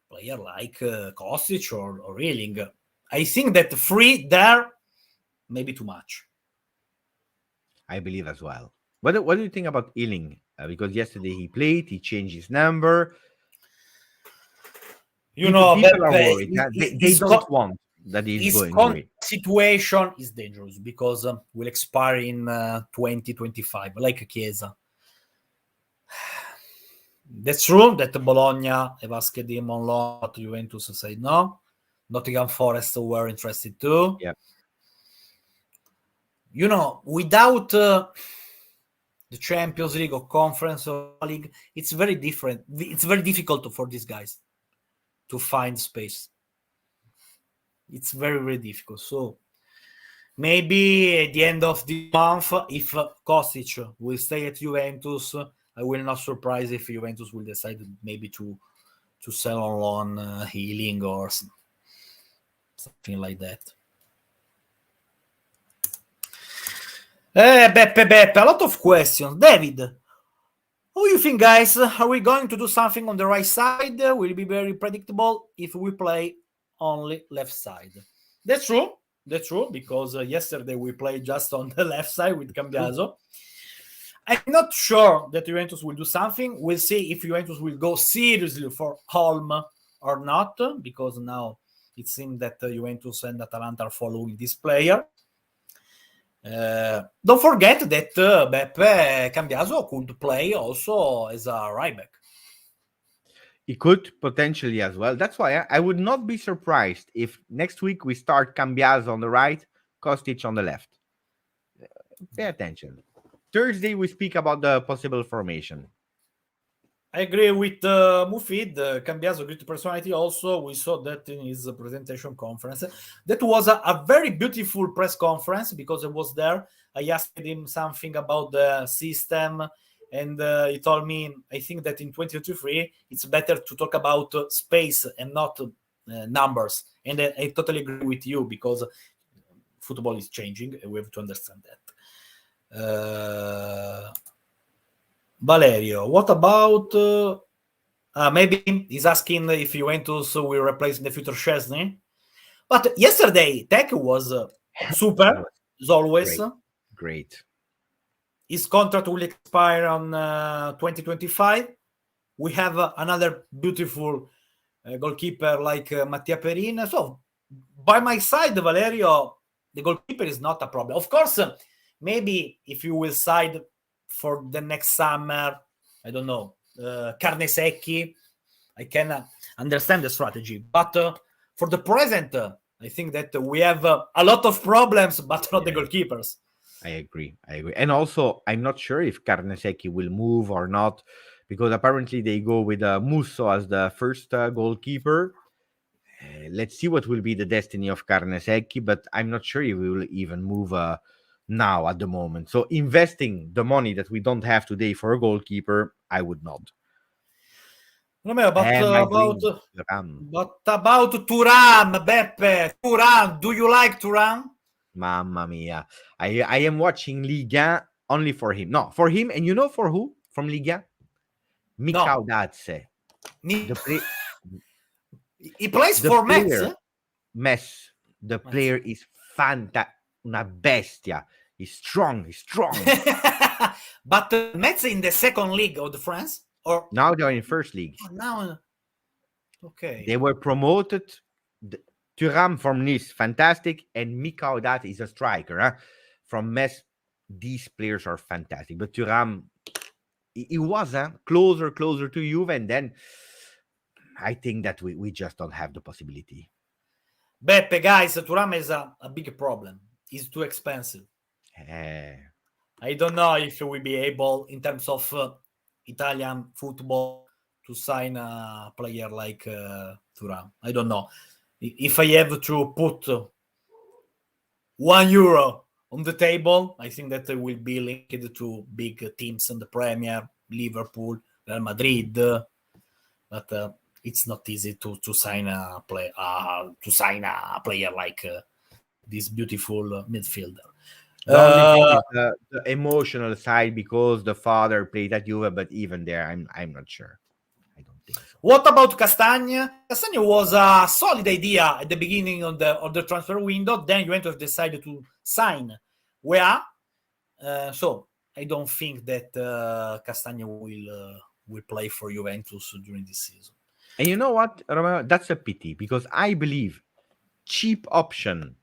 player like Kostic or Ealing. I think that 3 there may be too much. I believe as well. What do you think about Ealing? Because yesterday he played, he changed his number. People are worried. They don't want that he's going away. Situation is dangerous because will expire in 2025, like Chiesa. That's true that Bologna have asked him on loan, but Juventus said no. Nottingham Forest were interested too. Yeah. Without the Champions League or Conference or League, it's very different. It's very difficult for these guys to find space. It's very, very difficult. So maybe at the end of the month, if Kostic will stay at Juventus, I will not surprise if Juventus will decide maybe to sell on loan Healing or something like that. Beppe, a lot of questions. David, what do you think, guys? Are we going to do something on the right side? Will it be very predictable if we play only left side? That's true, because yesterday we played just on the left side with Cambiaso. I'm not sure that Juventus will do something. We'll see if Juventus will go seriously for Holm or not, because now it seems that Juventus and Atalanta are following this player. Don't forget that Beppe Cambiaso could play also as a right back. He could potentially as well. That's why I would not be surprised if next week we start Cambiaso on the right, Kostic on the left. Pay attention. Thursday we speak about the possible formation. I agree with Mufid. Cambiaso, great personality also. We saw that in his presentation conference. That was a very beautiful press conference because I was there. I asked him something about the system, and he told me, I think that in 2023, it's better to talk about space and not numbers. And I totally agree with you because football is changing, and we have to understand that. Valerio, what about maybe he's asking if Juventus will replace in the future Szczesny? But yesterday Tech was super as always. Great. His contract will expire on 2025. We have another beautiful goalkeeper like Mattia Perin. So by my side, Valerio, the goalkeeper is not a problem. Of course, maybe if you will side for the next summer, I don't know, carne secchi, I can understand the strategy. But for the present, I think that we have a lot of problems, but not the goalkeepers. I agree. And also, I'm not sure if Carnesecchi will move or not, because apparently they go with Musso as the first goalkeeper. Let's see what will be the destiny of Carnesecchi, but I'm not sure if we will even move now at the moment. So investing the money that we don't have today for a goalkeeper, I would not. Romeo, about Thuram, Beppe, Thuram, do you like Thuram? Mamma mia. I am watching Liga only for him. No, for him, and you know for who? From Liga? Micaudazze. He plays for Metz. Metz. The player is fantastic. Una bestia. He's strong. But Metz in the second league of the France? Or now they're in first league. Now, okay. They were promoted. Thuram from Nice, fantastic. And Micaudazze is a striker. Huh? From Metz, these players are fantastic. But Thuram, he was closer to Juve. And then I think that we just don't have the possibility. Beppe, guys, Thuram is a big problem. He's too expensive. I don't know if we'll be able, in terms of Italian football, to sign a player like Thuram. I don't know. If I have to put €1 on the table, I think that they will be linked to big teams in the Premier, Liverpool, Real Madrid. But it's not easy to sign a player like this beautiful midfielder. The only thing is the emotional side, because the father played at Juve, but even there, I'm not sure. I don't think so. What about Castagne? Castagne was a solid idea at the beginning of the transfer window. Then Juventus decided to sign Wea. So I don't think that Castagne will play for Juventus during this season. And you know what, Romeo? That's a pity, because I believe cheap option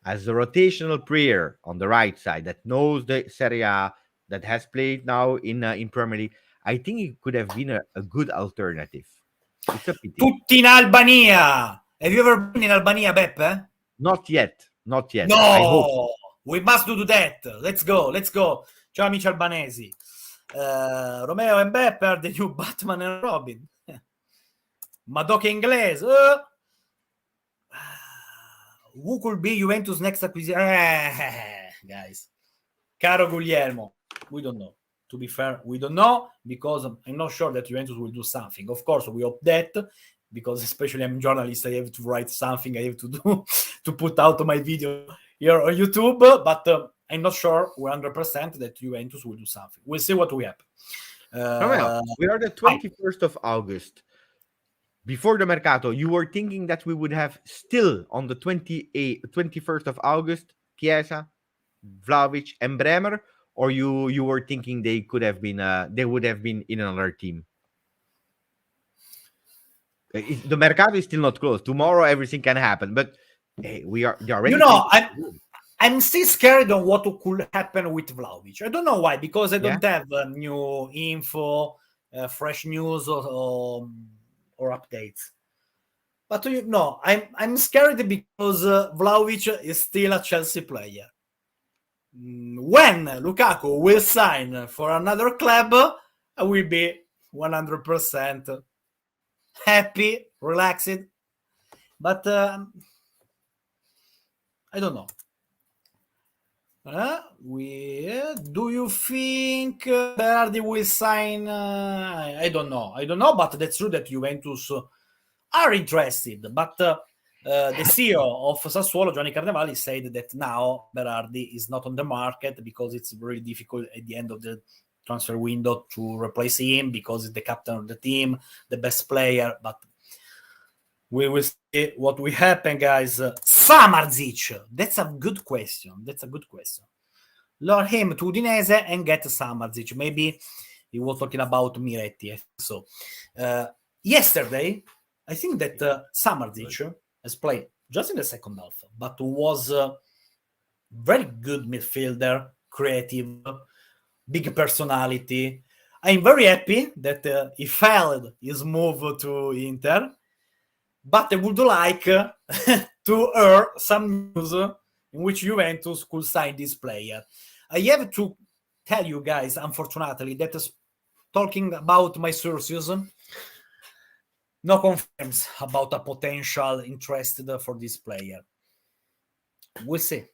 as a rotational player on the right side that knows the Serie A, that has played now in Premier League, I think it could have been a good alternative. It's a pity. Tutti in Albania. Have you ever been in Albania, Beppe? Not yet. No, I hope. We must do that. Let's go. Ciao amici albanesi. Romeo and Beppe are the new Batman and Robin. Madoka inglese. who could be Juventus' next acquisition? Guys, caro Guglielmo, we don't know. To be fair, we don't know, because I'm not sure that Juventus will do something. Of course, we hope that, because especially I'm a journalist, I have to write something, I have to do to put out my video here on YouTube, but I'm not sure 100% that Juventus will do something. We'll see what we have. Romeo, we are the 21st of August. Before the Mercato, you were thinking that we would have still on the 21st of August, Chiesa, Vlahovic, and Bremer, or you were thinking they would have been in another team? The Mercato is still not closed. Tomorrow everything can happen, but hey, they are already. I'm still scared on what could happen with Vlahovic. I don't know why, because I don't have new info, fresh news, or updates. But I'm scared because Vlahovic is still a Chelsea player. When Lukaku will sign for another club, I will be 100% happy, relaxed. But I don't know. Do you think Berardi will sign? I don't know, but that's true that Juventus are interested. But the CEO of Sassuolo, Gianni Carnevali, said that now Berardi is not on the market because it's really difficult at the end of the transfer window to replace him, because he's the captain of the team, the best player. But we will see what will happen, guys. Samardzic. That's a good question. Lure him to Udinese and get Samardzic. Maybe he was talking about Miretti. So yesterday, I think that Samardzic has played just in the second half, but was very good midfielder, creative, big personality. I'm very happy that he failed his move to Inter, but I would like to hear some news in which Juventus could sign this player. I have to tell you guys, unfortunately, that is talking about my sources, no confirms about a potential interest for this player. We'll see.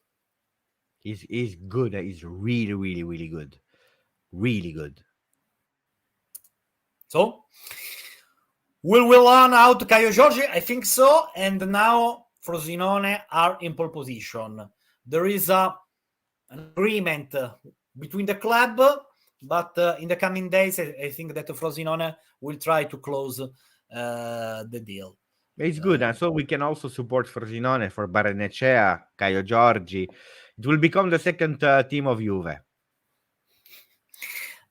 He's good. He's really, really, really good. Really good. So, will we learn out Caio Jorge? I think so. And now Frosinone are in pole position. There is an agreement between the club, but in the coming days, I think that Frosinone will try to close the deal. It's good, and so we can also support Frosinone for Barrenechea, Caio Jorge. It will become the second team of Juve.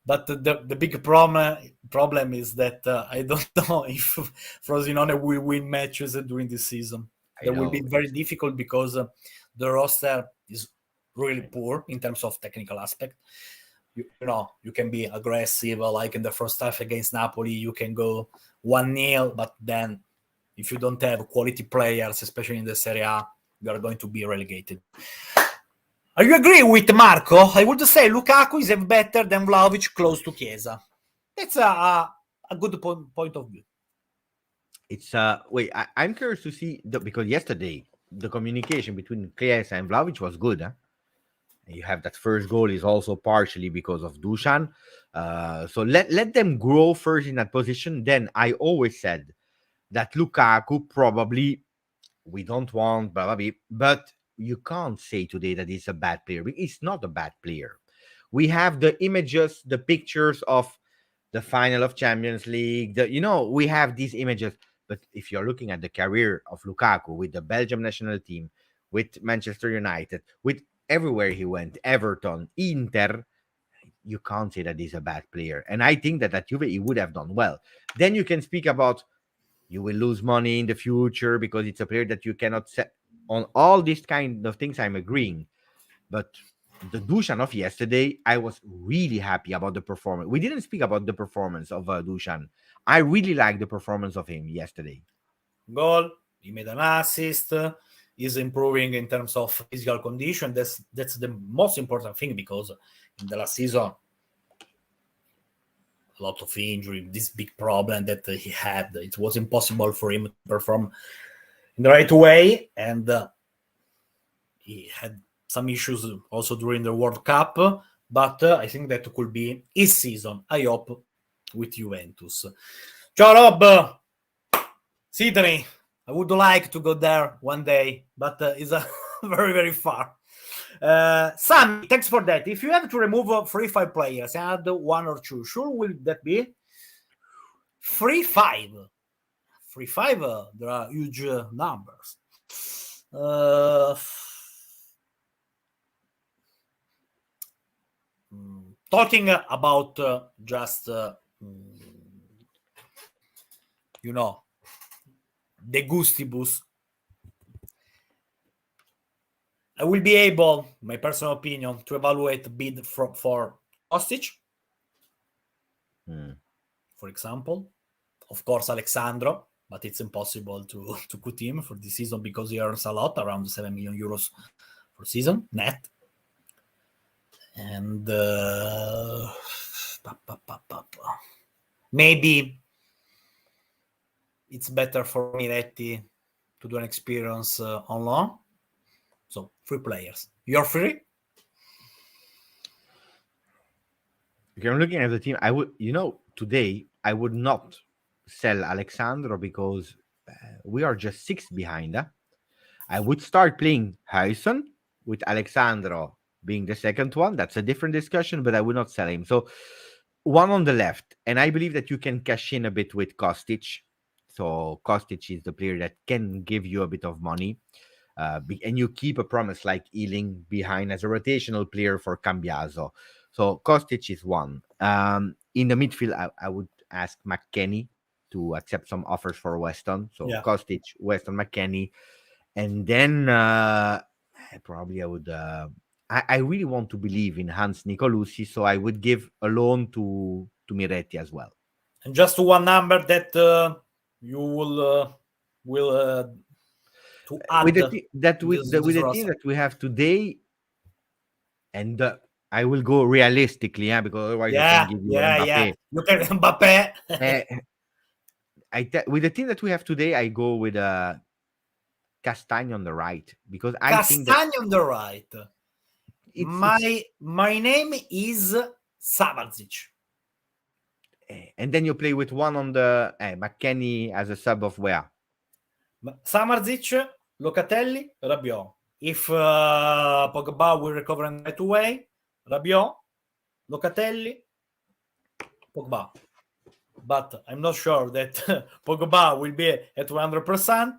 But the big problem is that I don't know if Frosinone will win matches during this season. It will be very difficult because the roster is really poor in terms of technical aspect. You can be aggressive, like in the first half against Napoli, you can go 1-0, but then if you don't have quality players, especially in the Serie A, you are going to be relegated. Are you agree with Marco? I would say Lukaku is better than Vlahovic close to Chiesa. That's a good point of view. It's I'm curious to see because yesterday the communication between Chiesa and Vlahovic was good. Huh? You have that first goal is also partially because of Dusan. So let them grow first in that position. Then I always said that Lukaku probably we don't want blah, blah, blah, but you can't say today that he's a bad player. He's not a bad player. We have the images, the pictures of the final of Champions League. We have these images. But if you're looking at the career of Lukaku with the Belgium national team, with Manchester United, with everywhere he went, Everton, Inter, you can't say that he's a bad player. And I think that at Juve, he would have done well. Then you can speak about you will lose money in the future because it's a player that you cannot set on all these kind of things. I'm agreeing. But the Dusan of yesterday, I was really happy about the performance. We didn't speak about the performance of Dusan. I really liked the performance of him yesterday. Goal, he made an assist. He's improving in terms of physical condition. That's the most important thing because in the last season, a lot of injury, this big problem that he had. It was impossible for him to perform in the right way. And he had some issues also during the World Cup, but I think that could be his season. I hope with Juventus. Ciao Rob, Sydney. I would like to go there one day, but it's very, very far. Sam, thanks for that. If you have to remove 3-5 players and add 1 or 2, sure will that be 3-5? 3-5, there are huge numbers. Talking about just the gustibus, I will be able, my personal opinion, to evaluate bid for Kostic, for example. Of course, Alexandro, but it's impossible to put him for this season because he earns a lot, around 7 million euros per season, net. And maybe it's better for Miretti to do an experience on loan. So 3 players. You're free? Okay, I'm looking at the team. I would, today I would not sell Alexandro because we are just 6 behind. I would start playing Huijsen with Alexandro being the second one. That's a different discussion, but I would not sell him. So 1 on the left, and I believe that you can cash in a bit with Kostic. So Kostic is the player that can give you a bit of money. And you keep a promise like Ealing behind as a rotational player for Cambiaso. So Kostic is 1. In the midfield, I would ask McKennie to accept some offers for Weston. So Kostic, Weston, McKennie. And then probably I would... I really want to believe in Hans Nicolucci, so I would give a loan to Miretti as well. And just one number that you will to add with the team that we have today, and I will go realistically, because otherwise I can give you Mbappe. You can Mbappe. With the team that we have today, I go with Castagna on the right because I think Castagna on the right. My name is Samardzic. And then you play with 1 on the McKennie as a sub of where? Samardzic, Locatelli, Rabiot. If Pogba will recover right away, Rabiot, Locatelli, Pogba. But I'm not sure that Pogba will be at 100%,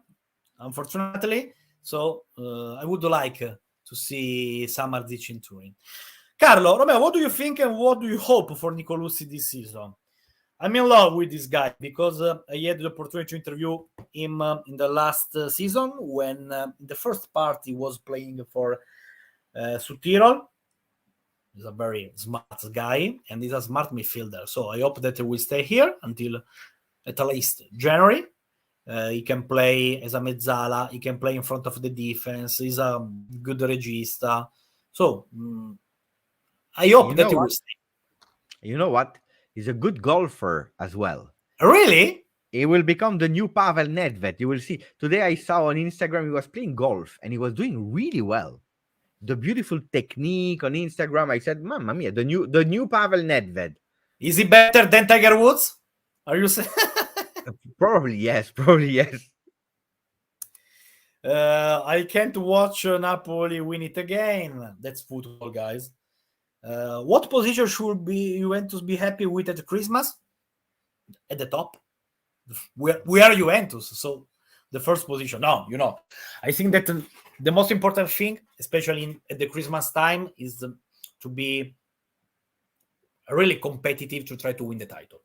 unfortunately. So I would like to see Samardzic in Turin. Carlo, Romeo, what do you think and what do you hope for Nicolucci this season? I'm in love with this guy because I had the opportunity to interview him in the last season when the first part he was playing for Südtirol. He's a very smart guy and he's a smart midfielder. So I hope that he will stay here until at least January. He can play as a mezzala. He can play in front of the defense. He's a good regista. So I hope that he will stay. You know what? He's a good golfer as well. Really? He will become the new Pavel Nedved. You will see. Today I saw on Instagram he was playing golf and he was doing really well. The beautiful technique on Instagram. I said, "Mamma mia, the new Pavel Nedved." Is he better than Tiger Woods? Are you saying? Probably yes. I can't watch Napoli win it again. That's football, guys. What position should Juventus be happy with at Christmas? At the top. We are Juventus, so the first position. No, I think that the most important thing, especially at the Christmas time, is to be really competitive to try to win the title.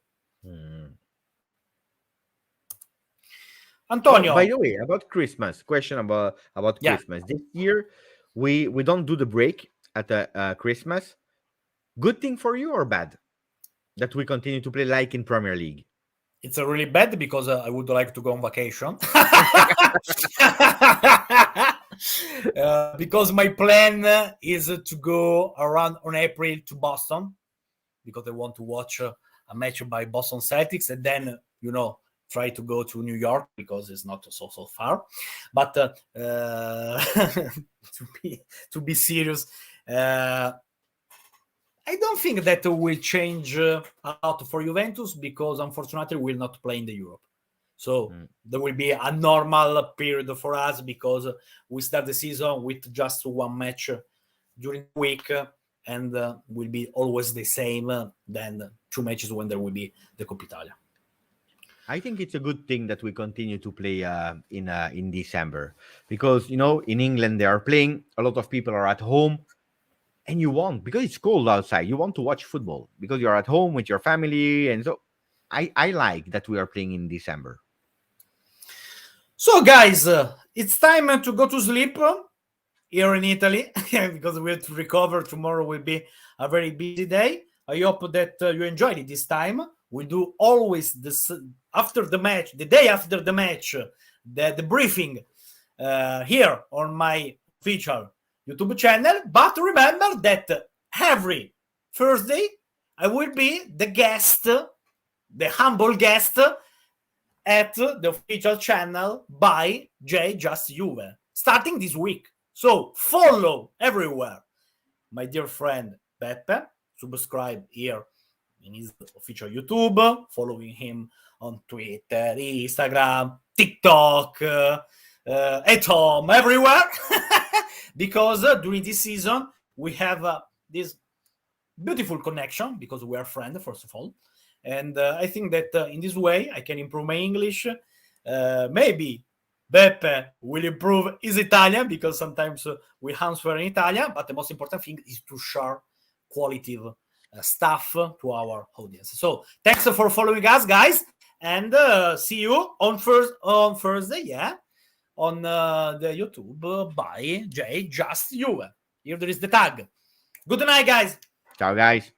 Antonio. By the way, about Christmas, question about Christmas. This year, we don't do the break at Christmas. Good thing for you or bad that we continue to play like in Premier League? It's a really bad because I would like to go on vacation. Because my plan is to go around on April to Boston because I want to watch a match by Boston Celtics and then, try to go to New York because it's not so far. But to be serious, I don't think that will change a lot for Juventus, because unfortunately we will not play in the Europe. So there will be a normal period for us, because we start the season with just one match during the week, and will be always the same, then 2 matches when there will be the Coppa Italia. I think it's a good thing that we continue to play in December, because in England they are playing. A lot of people are at home, and you want, because it's cold outside, you want to watch football because you're at home with your family, and so I like that we are playing in December. So guys, it's time to go to sleep here in Italy because we have to recover. Tomorrow will be a very busy day. I hope that you enjoyed it this time. We do always this after the match, the day after the match, the briefing here on my official YouTube channel. But remember that every Thursday I will be the guest, the humble guest, at the official channel by Just Juve, starting this week. So follow everywhere my dear friend Beppe. Subscribe here in his official YouTube, following him on Twitter, Instagram, TikTok, at home, everywhere. Because during this season we have this beautiful connection, because we are friends, first of all. And I think that in this way I can improve my English. Maybe Beppe will improve his Italian, because sometimes we answer in Italian, but the most important thing is to share quality stuff to our audience. So thanks for following us, guys, and see you on Thursday, on the YouTube by Just Juve. Here there is the tag. Good night, guys. Ciao, guys.